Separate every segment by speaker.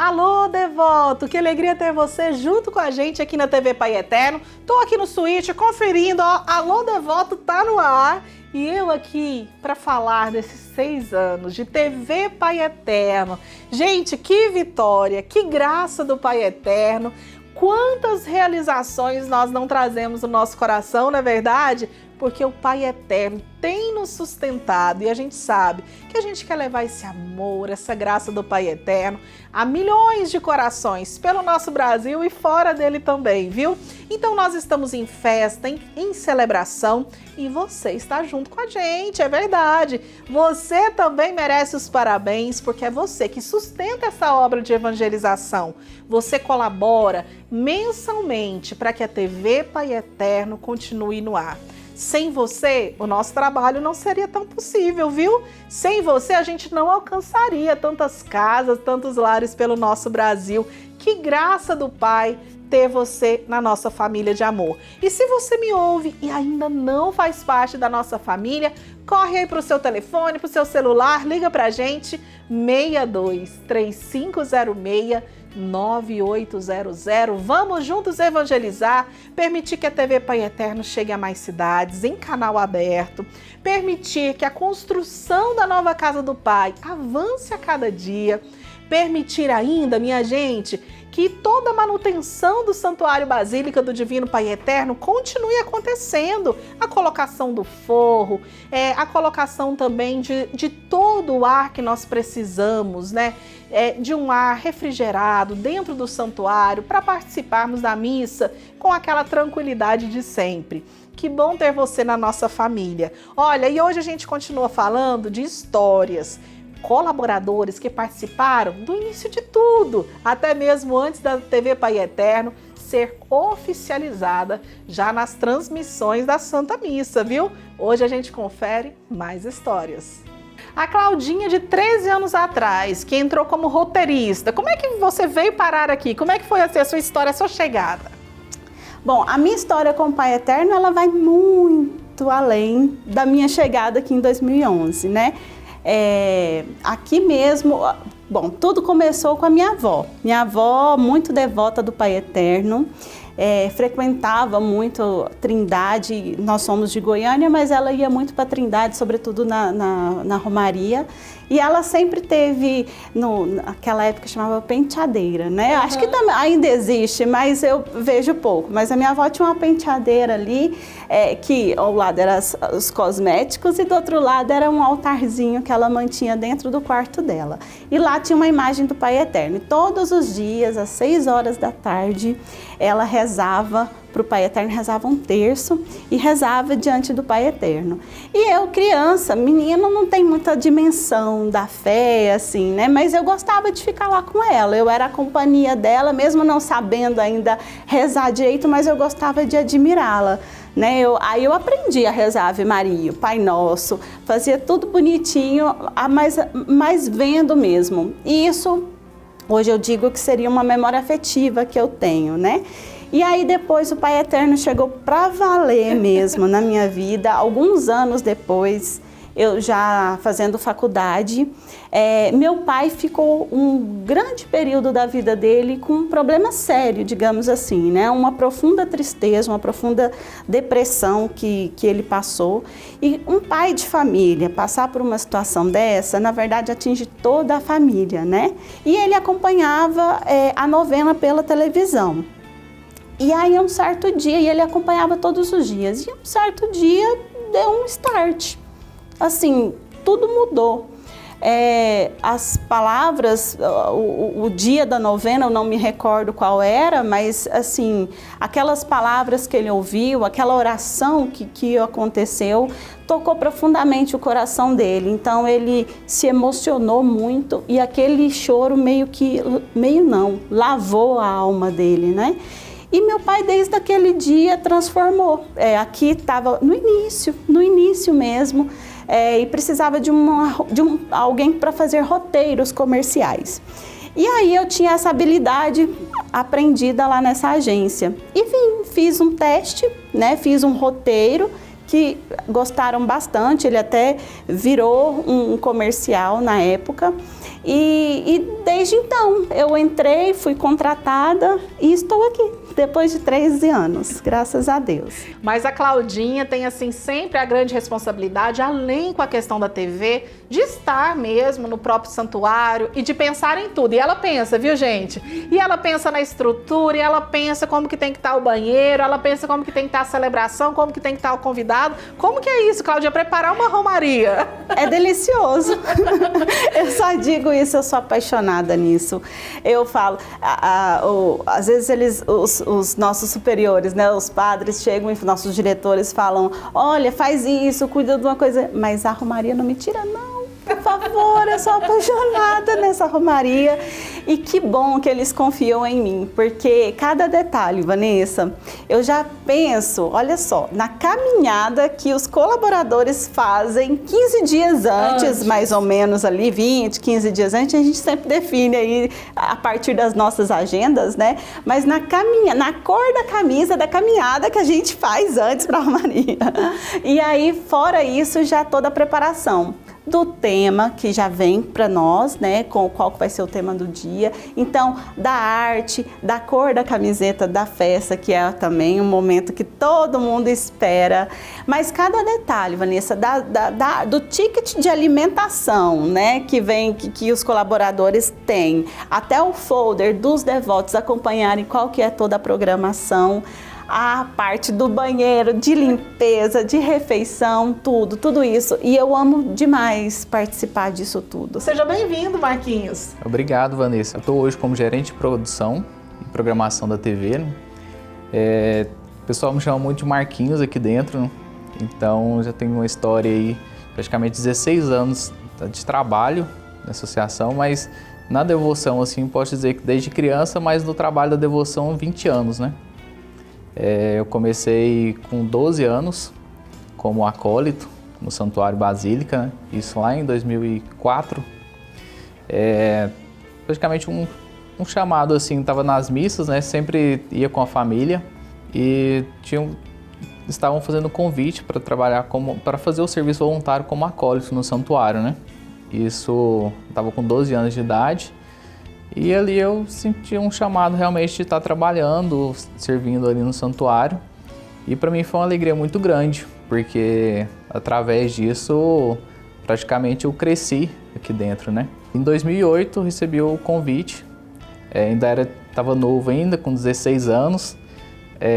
Speaker 1: Alô, devoto, que alegria ter você junto com a gente aqui na TV Pai Eterno. Tô aqui no Switch conferindo, ó, Alô, devoto tá no ar. E eu aqui para falar desses 6 anos de TV Pai Eterno. Gente, que vitória, que graça do Pai Eterno. Quantas realizações nós não trazemos no nosso coração, não é verdade? Porque o Pai Eterno tem nos sustentado e a gente sabe que a gente quer levar esse amor, essa graça do Pai Eterno a milhões de corações pelo nosso Brasil e fora dele também, viu? Então nós estamos em festa, em celebração e você está junto com a gente, é verdade. Você também merece os parabéns porque é você que sustenta essa obra de evangelização. Você colabora mensalmente para que a TV Pai Eterno continue no ar. Sem você, o nosso trabalho não seria tão possível, viu? Sem você, a gente não alcançaria tantas casas, tantos lares pelo nosso Brasil. Que graça do Pai ter você na nossa família de amor. E se você me ouve e ainda não faz parte da nossa família, corre aí para o seu telefone, para o seu celular, liga para a gente, 62 3506 9800. Vamos juntos evangelizar, permitir que a TV Pai Eterno chegue a mais cidades, em canal aberto, permitir que a construção da nova casa do Pai avance a cada dia, permitir ainda, minha gente, que toda a manutenção do Santuário Basílica do Divino Pai Eterno continue acontecendo. A colocação do forro, a colocação também de todo o ar que nós precisamos, né? De um ar refrigerado dentro do santuário para participarmos da missa com aquela tranquilidade de sempre. Que bom ter você na nossa família. Olha, e hoje a gente continua falando de histórias, colaboradores que participaram do início de tudo, até mesmo antes da TV Pai Eterno ser oficializada já nas transmissões da Santa Missa, viu? Hoje a gente confere mais histórias. A Claudinha, de 13 anos atrás, que entrou como roteirista, como é que você veio parar aqui? Como é que foi a sua história, a sua chegada?
Speaker 2: Bom, a minha história com o Pai Eterno, ela vai muito além da minha chegada aqui em 2011, né? Aqui mesmo, bom, tudo começou com a minha avó. Minha avó, muito devota do Pai Eterno, frequentava muito Trindade. Nós somos de Goiânia, mas ela ia muito para Trindade, sobretudo na Romaria. E ela sempre teve, naquela época chamava penteadeira, né? Uhum. Acho que ainda existe, mas eu vejo pouco. Mas a minha avó tinha uma penteadeira ali, que ao lado eram os cosméticos e do outro lado era um altarzinho que ela mantinha dentro do quarto dela. E lá tinha uma imagem do Pai Eterno. E todos os dias, às 6 horas da tarde, ela rezava para o Pai Eterno, rezava um terço e rezava diante do Pai Eterno. E eu, criança, menina, não tem muita dimensão da fé, assim, né? Mas eu gostava de ficar lá com ela. Eu era a companhia dela, mesmo não sabendo ainda rezar direito, mas eu gostava de admirá-la, né? Aí eu aprendi a rezar Ave Maria, Pai Nosso, fazia tudo bonitinho, mas vendo mesmo. E isso, hoje eu digo que seria uma memória afetiva que eu tenho, né? E aí depois o Pai Eterno chegou para valer mesmo na minha vida. Alguns anos depois, eu já fazendo faculdade, meu pai ficou um grande período da vida dele com um problema sério, digamos assim, né? Uma profunda tristeza, uma profunda depressão que ele passou. E um pai de família passar por uma situação dessa, na verdade, atinge toda a família, né? E ele acompanhava a novena pela televisão. E aí um certo dia, e ele acompanhava todos os dias, e um certo dia deu um start, assim, tudo mudou. As palavras, o dia da novena, eu não me recordo qual era, mas assim, aquelas palavras que ele ouviu, aquela oração que aconteceu, tocou profundamente o coração dele. Então ele se emocionou muito e aquele choro lavou a alma dele, né? E meu pai, desde aquele dia, transformou. Aqui estava no início mesmo, e precisava de alguém para fazer roteiros comerciais. E aí eu tinha essa habilidade aprendida lá nessa agência. E fiz um teste, né? Fiz um roteiro que gostaram bastante, ele até virou um comercial na época. E desde então eu entrei, fui contratada e estou aqui, depois de 13 anos, graças a Deus.
Speaker 1: Mas a Claudinha tem, assim, sempre a grande responsabilidade, além com a questão da TV, de estar mesmo no próprio santuário e de pensar em tudo. E ela pensa, viu, gente? E ela pensa na estrutura, e ela pensa como que tem que estar o banheiro, ela pensa como que tem que estar a celebração, como que tem que estar o convidado. Como que é isso, Cláudia? Preparar uma romaria?
Speaker 2: É delicioso. Eu só digo isso, eu sou apaixonada nisso. Eu falo, às vezes os nossos superiores, né, os padres chegam e nossos diretores falam, olha, faz isso, cuida de uma coisa, mas a romaria não me tira, não. Por favor, eu sou apaixonada nessa romaria e que bom que eles confiam em mim, porque cada detalhe, Vanessa, eu já penso, olha só, na caminhada que os colaboradores fazem 15 dias antes, mais ou menos ali, 20, 15 dias antes, a gente sempre define aí a partir das nossas agendas, né? Mas na cor da camisa da caminhada que a gente faz antes para a romaria. E aí, fora isso, já toda a preparação do tema que já vem para nós, né, com qual vai ser o tema do dia. Então, da arte, da cor da camiseta da festa, que é também um momento que todo mundo espera. Mas cada detalhe, Vanessa, do ticket de alimentação, né, que os colaboradores têm, até o folder dos devotos acompanharem qual que é toda a programação, a parte do banheiro, de limpeza, de refeição, tudo isso. E eu amo demais participar disso tudo.
Speaker 1: Seja bem-vindo, Marquinhos.
Speaker 3: Obrigado, Vanessa. Eu estou hoje como gerente de produção e programação da TV. Né? O pessoal me chama muito de Marquinhos aqui dentro, né? Então já tenho uma história aí, praticamente 16 anos de trabalho na associação, mas na devoção, assim, posso dizer que desde criança, mas no trabalho da devoção 20 anos, né? Eu comecei com 12 anos como acólito no Santuário Basílica, né? Isso lá em 2004. Praticamente um chamado assim, estava nas missas, né? Sempre ia com a família e estavam fazendo convite para trabalhar para fazer o serviço voluntário como acólito no santuário, né? Isso, estava com 12 anos de idade. E ali eu senti um chamado realmente de estar trabalhando, servindo ali no santuário. E para mim foi uma alegria muito grande, porque através disso praticamente eu cresci aqui dentro, né? Em 2008 eu recebi o convite, estava novo ainda, com 16 anos.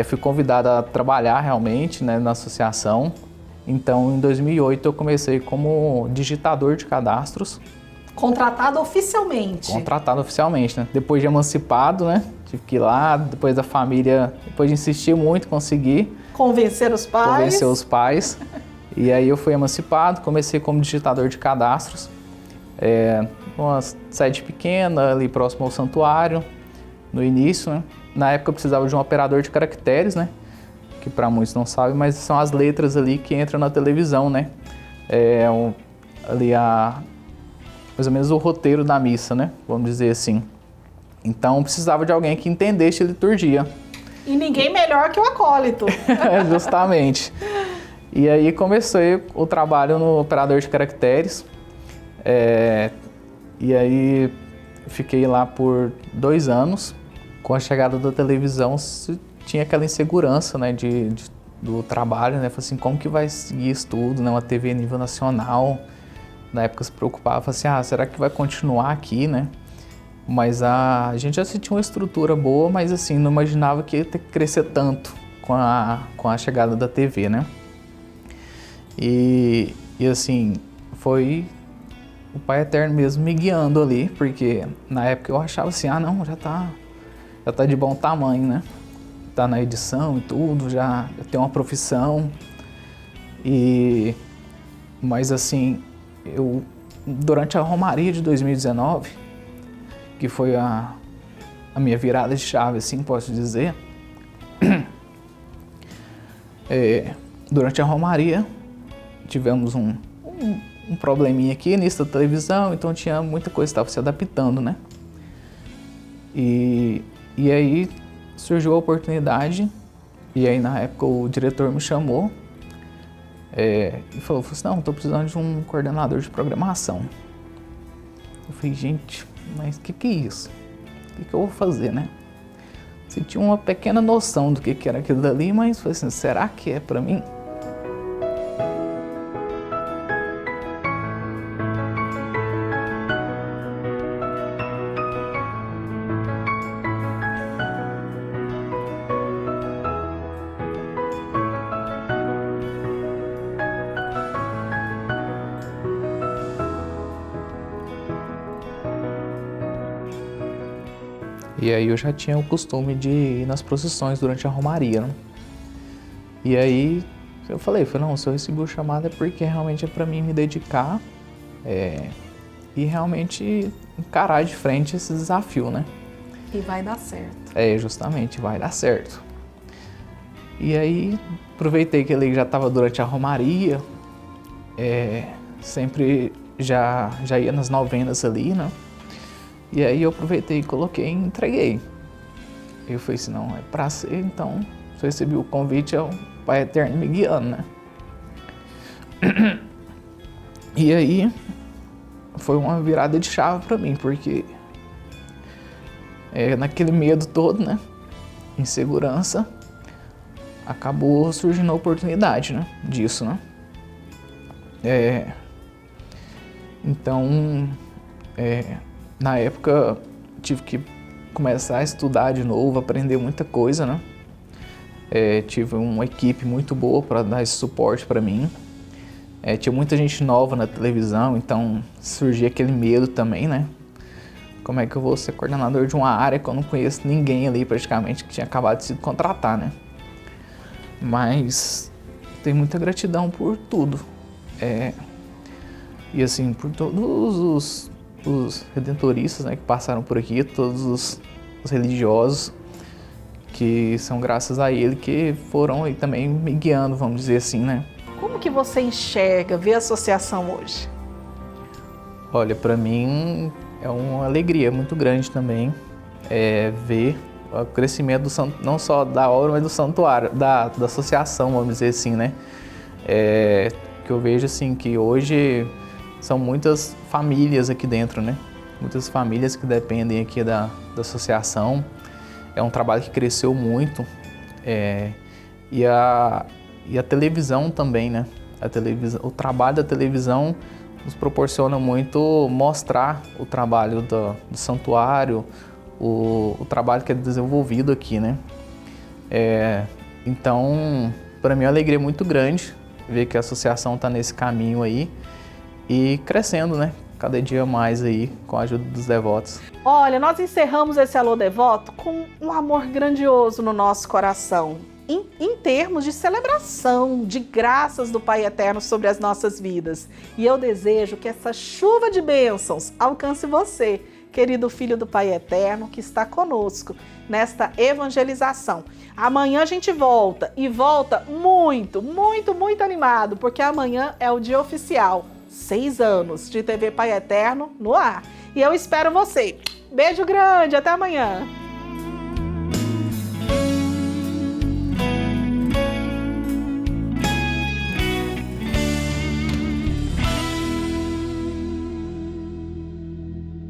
Speaker 3: Fui convidado a trabalhar realmente, né, na associação. Então em 2008 eu comecei como digitador de cadastros.
Speaker 1: Contratado oficialmente.
Speaker 3: Contratado oficialmente, né? Depois de emancipado, né? Tive que ir lá, depois da família, depois de insistir muito, consegui.
Speaker 1: Convencer os pais.
Speaker 3: Convencer os pais. E aí eu fui emancipado, comecei como digitador de cadastros. Uma sede pequena, ali próximo ao santuário, no início, né? Na época eu precisava de um operador de caracteres, né? Que para muitos não sabem, mas são as letras ali que entram na televisão, né? Mais ou menos o roteiro da missa, né? Vamos dizer assim. Então, precisava de alguém que entendesse a liturgia.
Speaker 1: E ninguém melhor que o acólito.
Speaker 3: Justamente. E aí comecei o trabalho no operador de caracteres. E aí fiquei lá por 2 anos. Com a chegada da televisão, tinha aquela insegurança, né, do trabalho, né? Falei assim, como que vai seguir isso tudo, né? Uma TV a nível nacional. Na época se preocupava, assim, será que vai continuar aqui, né? Mas a gente já sentia uma estrutura boa, mas assim, não imaginava que ia ter que crescer tanto com a chegada da TV, né? E assim, foi o Pai Eterno mesmo me guiando ali, porque na época eu achava assim, não, já tá de bom tamanho, né? Tá na edição e tudo, já tem uma profissão. Mas assim, durante a Romaria de 2019, que foi a minha virada de chave, assim, posso dizer, durante a Romaria tivemos um probleminha aqui nisso da televisão, então tinha muita coisa que estava se adaptando, né? E aí surgiu a oportunidade, e aí na época o diretor me chamou e falou assim, não, estou precisando de um coordenador de programação. Eu falei, gente, mas o que é isso? O que eu vou fazer, né? Você tinha uma pequena noção do que era aquilo dali, mas foi assim, será que é pra mim? E aí eu já tinha o costume de ir nas procissões durante a romaria, né? E aí eu falei, não, se eu recebi o chamado é porque realmente é para mim me dedicar e realmente encarar de frente esse desafio, né?
Speaker 1: E vai dar certo.
Speaker 3: Justamente, vai dar certo. E aí aproveitei que ele já estava durante a romaria, sempre já ia nas novenas ali, né? E aí eu aproveitei, coloquei e entreguei. Eu falei assim, não, é pra ser, então, se eu recebi o convite, é o Pai Eterno me guiando, né? E aí, foi uma virada de chave pra mim, porque naquele medo todo, né, insegurança, acabou surgindo a oportunidade, né, disso, né? Então, na época, tive que começar a estudar de novo, aprender muita coisa, né? Tive uma equipe muito boa para dar esse suporte para mim. Tinha muita gente nova na televisão, então surgia aquele medo também, né? Como é que eu vou ser coordenador de uma área que eu não conheço ninguém ali praticamente, que tinha acabado de se contratar, né? Mas tenho muita gratidão por tudo. E assim, por todos os redentoristas, né, que passaram por aqui, todos os religiosos, que são graças a ele que foram aí também me guiando, vamos dizer assim, né?
Speaker 1: Como que você enxerga, vê a associação hoje?
Speaker 3: Olha, para mim é uma alegria muito grande também ver o crescimento não só da obra, mas do santuário, da associação, vamos dizer assim, né? Que eu vejo assim que hoje são muitas famílias aqui dentro, né? Muitas famílias que dependem aqui da associação. É um trabalho que cresceu muito. E a televisão também, né? O trabalho da televisão nos proporciona muito mostrar o trabalho do santuário, o trabalho que é desenvolvido aqui, né? Então, para mim é uma alegria muito grande ver que a associação está nesse caminho aí e crescendo, né? Cada dia mais aí, com a ajuda dos devotos.
Speaker 1: Olha, nós encerramos esse Alô Devoto com um amor grandioso no nosso coração, em termos de celebração, de graças do Pai Eterno sobre as nossas vidas. E eu desejo que essa chuva de bênçãos alcance você, querido filho do Pai Eterno, que está conosco nesta evangelização. Amanhã a gente volta, e volta muito, muito, muito animado, porque amanhã é o dia oficial. 6 anos de TV Pai Eterno no ar. E eu espero você. Beijo grande, até amanhã.